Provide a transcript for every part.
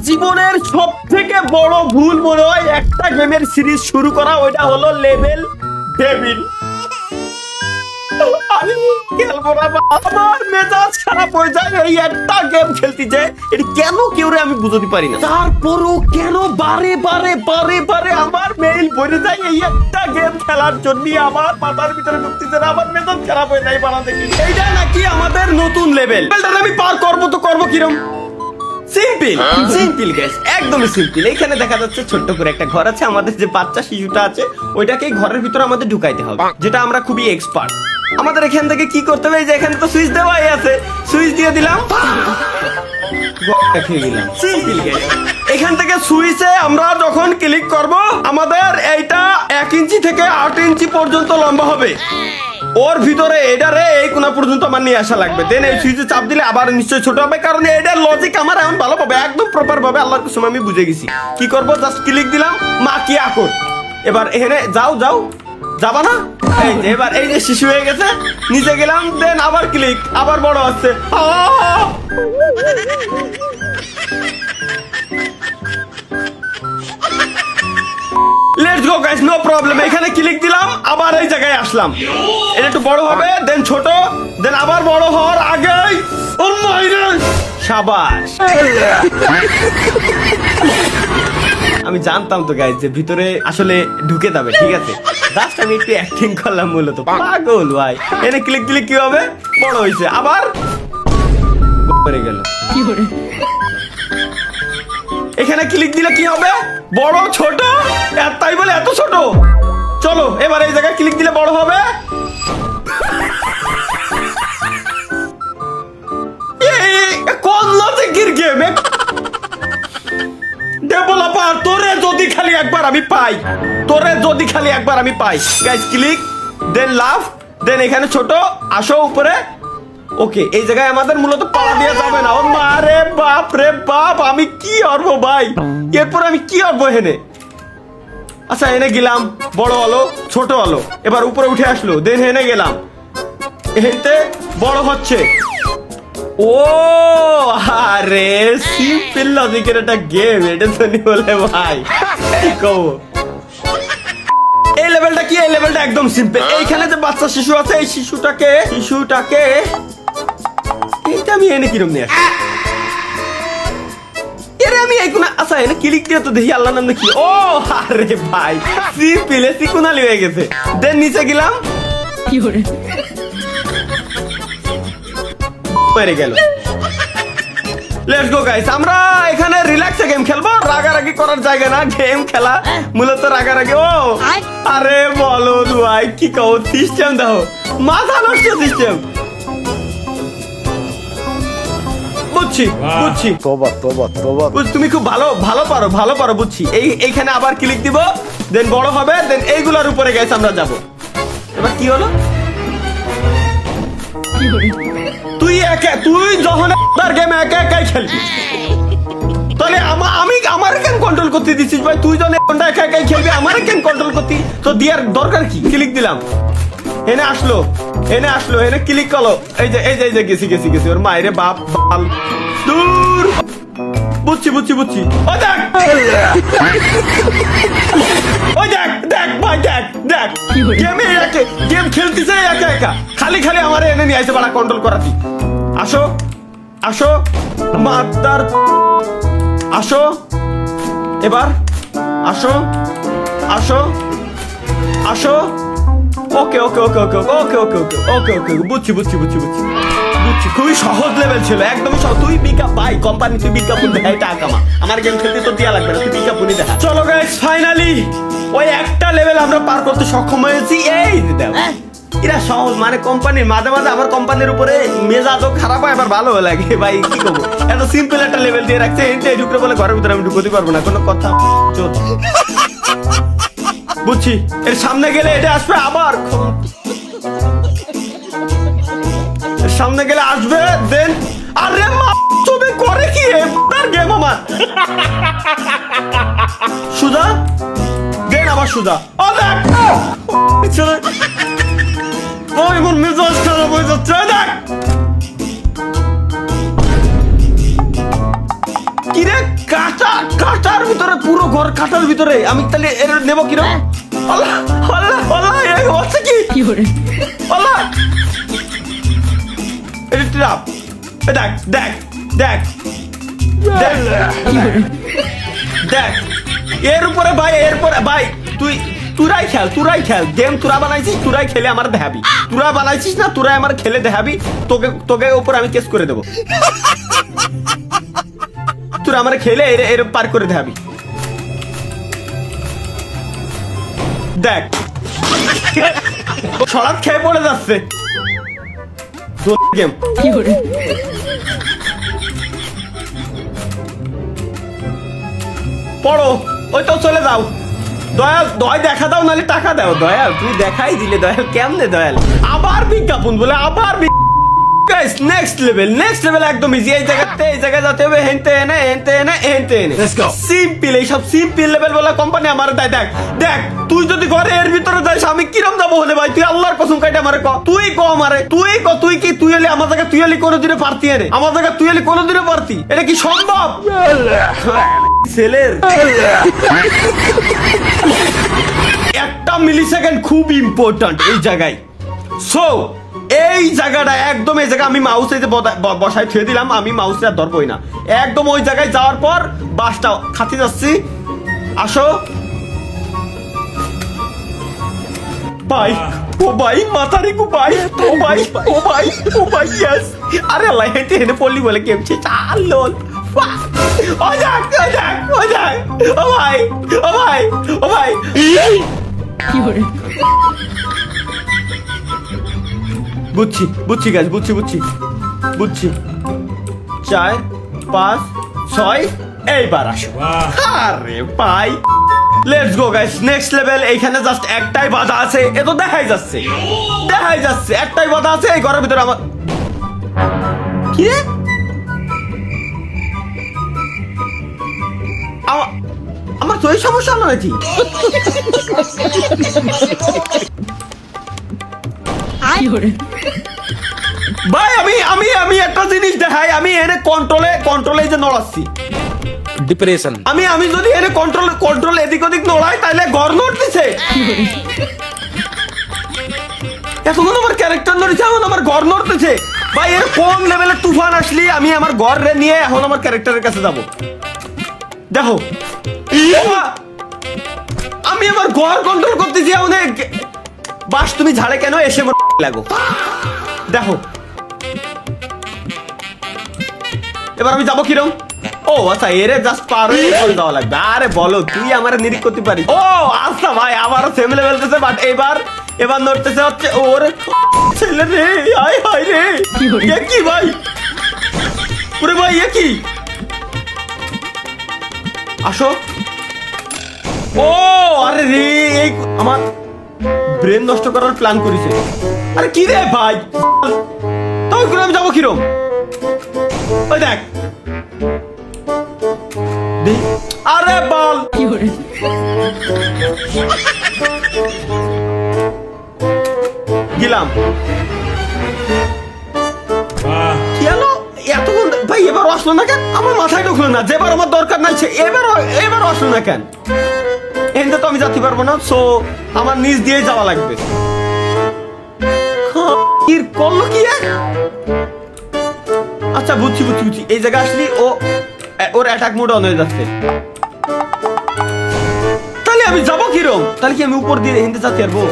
জীবনের সব থেকে বড় ভুল মনে হয় একটা গেমের সিরিজ শুরু করা, ওইটা হলো লেভেল ডেভিল। আমি খেলবো না, আমার মেজাজ খারাপ হয়ে যায় এই একটা গেম খেলতে যায়। এটা কেন কেউ আমি বুঝতে পারি না, তারপরও কেন বারে বারে বারে বারে আমার মেইল ভরে যায় এই একটা গেম খেলার জন্য। আমার মাথার ভিতরে ঢুকতেছে না, আমার মেজাজ খারাপ হয়ে যায় বানা দেখি। এইটা নাকি আমাদের নতুন লেভেল, আমি পার করবো তো করবো কিরম? সিম্পল সিম্পল গাইস, একদমই সিম্পল। এখানে দেখা যাচ্ছে ছোট্ট করে একটা ঘর আছে, আমাদের যে বাচ্চা শিশুটা আছে ওইটাকে ঘরের ভিতরে আমাদের ঢুকাইতে হবে, যেটা আমরা খুবই এক্সপার্ট। আমাদের এখান থেকে কি করতে হবে, যে এখানে তো সুইচ দেওয়াই আছে, সুইচ দিয়ে দিলাম, সিম্পল গাইস। এখান থেকে সুইচে আমরা যখন ক্লিক করব আমাদের এইটা 1 ইঞ্চি থেকে 8 ইঞ্চি পর্যন্ত লম্বা হবে। ওর ভিতরে এটারে এই কোনা পর্যন্ত আমার নিয়ে আসা লাগবে, দেন এই সুইচে চাপ দিলে আবার নিশ্চয়ই ছোট হবে, কারণ এটার লজিক আমার এখন ভালো পাবে, একদম প্রপার ভাবে আল্লাহর কসম আমি বুঝে গেছি। কি করব, জাস্ট ক্লিক দিলাম, মা কি আকর। এবার এখানে যাও যাও, যাবা না? এই যে এবার এই যে শিশু হয়ে গেছে, নিচে গেলাম, দেন আবার ক্লিক, আবার বড় হচ্ছে। Let's go guys, no problem. এখানে ক্লিক দিলাম, আবার এই জায়গায় আসলাম, এটা একটু বড় হবে, দেন ছোট, দেন আবার বড় হওয়ার আগেই ও মাইরে শাবাশ। আমি জানতাম তো গাইস যে ভিতরে আসলে ঢুকে যাবে, ঠিক আছে, জাস্ট আমি একটু অ্যাক্টিং করলাম মূলত। পাগল ভাই, এনে ক্লিক দিলে কি হবে, বড় হইছে, আবার পড়ে গেল। এখানে ক্লিক দিলে কি হবে, বড় ছোট, তাই বলে এত ছোট। চলো এবার এই জায়গায় ক্লিক দিলে বড় হবে। কোন লজিকের গেম ডেভেলপার, তোরে যদি খালি একবার আমি পাই, তোরে যদি খালি একবার আমি পাই। গাইস ক্লিক, দেন লাভ, দেন এখানে ছোট, আসো উপরে। ওকে, এই জায়গায় আমাদের মূলত পাড়া দেওয়া যাবে না। ও মারে বাপ রে বাপ, আমি কি করবো ভাই, এরপর আমি কি করবো এখানে? আচ্ছা এনে গেলাম, বড় হলো, ছোট হলো, এবার উপরে উঠে আসলো, দেন এনে গেলাম, এতে বড় হচ্ছে। ও আরে সিম্পল লজিকের একটা গেম, এটা তো নি বলে ভাই কি কব। এই লেভেলটা কি, এই লেভেলটা একদম সিম্পল। এইখানে যে বাচ্চা শিশু আছে, এই শিশুটাকে এটা আমি এনে কিরম নিয়ে আসি, এরে আমি এই কোনা। আচ্ছা এনে ক্লিক দিয়ে তো দেখি আল্লাহর নাম দেখি। ও আরে ভাই সিম্পল, সিকুনালি হয়ে গেছে। দেন নিচে গেলাম, কি করে মেরে গেল। লেটস গো গাইস, আমরা এখানে রিল্যাক্সে গেম খেলবো, রাগারাগি করার জায়গা না, গেম খেলা মূলত রাগারাগি। ও আরে বলো ভাই কি কও, সিস্টেম দাও, মাথা নষ্ট সিস্টেম। বুঝছি বুঝছি, তোবা তোবা তোবা, তুমি খুব ভালো পারো বুঝছি। এইখানে আবার ক্লিক দিব, দেন বড় হবে, দেন এইগুলোর উপরে গাইস আমরা যাব। এবার কি হলো, তুই যখন গেম একা একাই খেলবি, তাহলে আমার কেন কন্ট্রোল করতে দিচ্ছিস ভাই? তুই যখন একা একাই খেলবি, আমার কেন কন্ট্রোল করতে তো দেওয়ার দরকার কি? ক্লিক দিলাম, এনে আসলো, এনে ক্লিক করলো, এই যে গেছি ওর মায়েরে বাপ বাল দূর। বুঝছি ও দেখ, দেখ ভাই, দেখ গেম খেলতেছে একা, খালি আমার এনে নিয়ে আসে বাড়া কন্ট্রোল করাতি। আসো মাতার, আসো এবার, আসো ওকে বুঝছি খুবই সহজ লেভেল ছিল, একদম সহজ। তুই বিজ্ঞাপন ভাই, কোম্পানি তুই বিজ্ঞাপন দেখা, এটা আকামা, আমার গেম খেলতে তো দেয়া লাগবে না, তুই বিজ্ঞাপনই দেখা। চলো গাইস ফাইনালি ওই একটা লেভেল আমরা পার করতে সক্ষম হয়েছি। এই দেখ এরা সহজ, মানে কোম্পানির মাঝে মাঝে আমার কোম্পানির উপরে মেজাজও খারাপ হয়, আবার ভালো লাগে ভাই, কি করবো, এত সিম্পল একটা লেভেল দিয়ে রাখছে। এই ঢুকতে বলে ঘরের ভিতরে আমি ঢুকতে পারবো না, কোনো কথা। বুঝছি, এর সামনে গেলে এটা আসবে, আবার সামনে গেলে আসবে, দেন আরে মা তুমি করে কি গেম আমার সুজা, দেন আবার সুজা। ও দেখ ওই মন মেজাজ খারাপ হয়ে যাচ্ছে, দেখ কিরে কাটা কাটার ভিতরে, পুরো ঘর কাটার ভিতরে, আমি তাহলে এর নেবো কিরম? আল্লাহ আল্লাহ আল্লাহ, এই হচ্ছে কি আল্লাহ, এটা ট্রাপ। দেখ দেখ দেখ দেখ দেখ, এর উপরে ভাই, এরপরে ভাই তুরাই খেল গেম, তুরা বানাইছিস, তুরাই খেলে আমার দেখাবি, তুরা বানাইছিস না, তুরাই আমার খেলে দেখাবি, তোকে উপর আমি কেস করে দেবো, তুরা আমার খেলে এর পার করে দেখাবি। দেখ সরাত খেয়ে পড়ে যাচ্ছে গেম। পড়ো, ওই তো চলে যাও। দয়াল দয় দেখা দাও, নাহলে টাকা দাও। দয়াল তুমি দেখাই দিলে, দয়াল কেমনে দয়াল, আবার বিজ্ঞাপন বলে, আবার নেক্সট লেভেল একদম ইজি। এই জায়গায় যেতে হবে, হেনতে এনে সিম্পল, এইসব সিম্পল লেভেল বলা কোম্পানি আমার দেয়। দেখ দেখ, তুই যদি ঘরে এর ভিতরে যাস, আমি কিরম যাবো হলে ভাই? তুই আল্লাহর কসম কাইটা আমারে ক, তুই ক আমারে, তুই এলি আমার জায়গায়, তুই এলি কোনোদিনে পারতি? এনে আমার জায়গায় তুই এলি কোনোদিনে পারতি? এটা কি সম্ভব? ছেলের একটা মিলি সেকেন্ড খুব ইম্পর্টেন্ট এই জায়গায়। সো এই জায়গাটা একদম, এই জায়গা আমি মাউস বসায় থুয়ে দিলাম, আমি মাউসে আর ধরবই না। একদম ওই জায়গায় যাওয়ার পর বাসটা খাতি যাচ্ছি, আসো ভাই। ও ভাই মাথারি কো ভাই, ও ভাই ও ভাই ও ভাই, ইয়েস। আরে আল্লাহ, হেঁটে হেঁটে পড়লি বলে কেমছে, চাল লোল। ও যাক ও যাক ও যাক, ও ভাই ও ভাই ও ভাই, বুঝছি গাছ, বুঝছি 4 5 6, এইবার আসো। আরে ভাই let's go guys, next level. এইখানে জাস্ট একটাই বাধা আছে, এ তো দেখাই যাচ্ছে একটাই বাধা আছে। এই ঘরের ভিতরে আমার কি রে, আমার তো এই সমস্যা না নাকি? ভাই আমি একটা জিনিস দেখাই, আমি এনে কন্ট্রোলে যে নড়াচ্ছি, ডিপ্রেশন। আমি যদি এনে কন্ট্রোল এদিক ওদিক নড়াই, তাহলে ঘর নড়তেছে। এখন আমার ক্যারেক্টার নড়ছে, এখন আমার ঘর নড়তেছে। ভাই এর কোন লেভেলের তুফান আসলি, আমি আমার ঘর রে নিয়ে এখন আমার ক্যারেক্টারের কাছে যাব। দেখো আমি আমার ঘর কন্ট্রোল করতেছি, অনেক বাস তুমি ঝাড়ে কেন এসে লাগো। দেখো এবার আমি যাবো কিরম? ও আচ্ছা, এরে জাস্ট পার হয়ে দেওয়া লাগবে। আরে বলো, তুই আমার নিরিখ করতে পারিস? ও আচ্ছা ভাই, আমারও সেম লেভেলতেছে, বাট এবার নড়তেছে হচ্ছে ওর ছেলে রে। আয় হায় রে, এ কি ভাই, পুরে ভাই এ কি? আসো। ও আরে রে, এই আমার ব্রেন নষ্ট করার প্ল্যান করেছে। আরে কি রে ভাই, তাও আমি যাবো কিরম? ওই দেখ, আরে বল গেলাম কি হলো এতক্ষণ ভাই? এবার আসলো না কেন? আমার মাথায় ঢুকলো না, যেবার আমার দরকার নাই এবার আসলো না কেন? এখানে তো আমি যেতে পারবো না, সো আমার নিজ দিয়ে যাওয়া লাগবে। করলো কি? আচ্ছা বুঝছি, এই জায়গায় আসলি ওর অ্যাটাক মোড অন হয়ে যাচ্ছে। তাহলে আমি যাবো কিরম? তাহলে কি আমি উপর দিয়ে হিন্দে যেতে পারবো?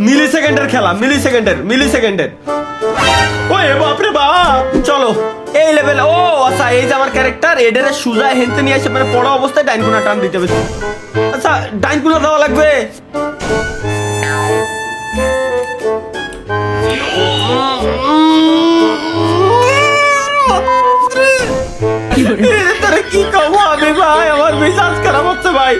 মিলি সেকেন্ডের খেলা, মিলি সেকেন্ডের। ওই বাপরে বাপ, চলো এই লেভেল। ও আচ্ছা, এই যে আমার ক্যারেক্টার, এডারে সুজা হেনতে নিয়ে আসে, মানে পড়া অবস্থায় ডাইন কোনা টান দিতে হবে। আচ্ছা ডাইন কোনা দেওয়া লাগবে। কি কব আমি ভাই, আমার মেজাজ খারাপ হচ্ছে ভাই।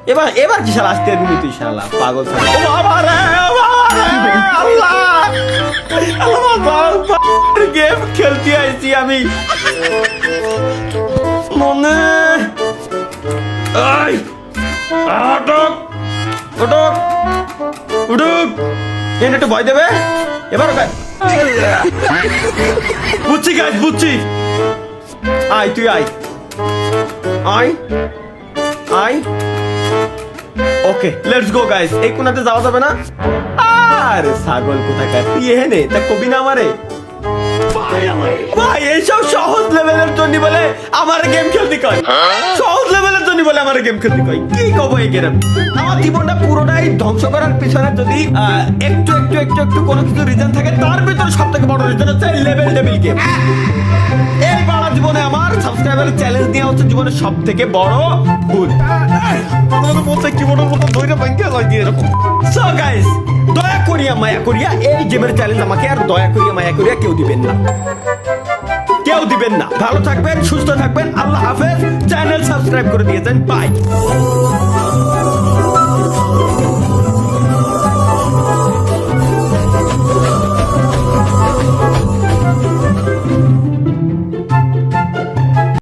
এবার এবার কি শালা আসতে দিবি তুই? শালা পাগল। ও বাবা রে, আল্লাহ গেম খেলতে আইছি আমি মনে। ওটক উঠুক এনে একটু ভয় দেবে এবার ওকে বুঝছি গাছ বুঝছি আয় তুই আয় আয় আয় ওকে লেটস গো গাইস এই কোনাতে যাওয়া যাবে না আরে ছাগল কোথাকার তুই এখানে তা কবি না আমারে ভাই এইসব সহজ লেভেলের জন্য বলে আমার গেম খেলতে কয় সহজ লেভেলের জন্য বলে আমার গেম খেলতে কয় কি কব এই গেম আমার জীবনটা পুরোটাই ধ্বংস করার পিছনে যদি একটু একটু একটু একটু কোনো কিছু রিজন থাকে তার ভিতরে সব থেকে বড় রিজন হচ্ছে লেভেল টেবিল গেম এই বাড়া জীবনে আমার সাবস্ক্রাইবারের চ্যালেঞ্জ দেওয়া হচ্ছে জীবনের সব থেকে বড় ভুল আমাদের মধ্যে কি বড় মতো ধরে ভাঙ্গে যায় দিয়ে এরকম সো গাইস দয়া করিয়া মায়া করিয়া এই গেমের চ্যালেঞ্জ আমাকে আর দয়া করিয়া মায়া করিয়া কেউ দিবেন না কেউ দিবেন না ভালো থাকবেন সুস্থ থাকবেন আল্লাহ হাফেজ চ্যানেল সাবস্ক্রাইব করে দিয়েছেন বাই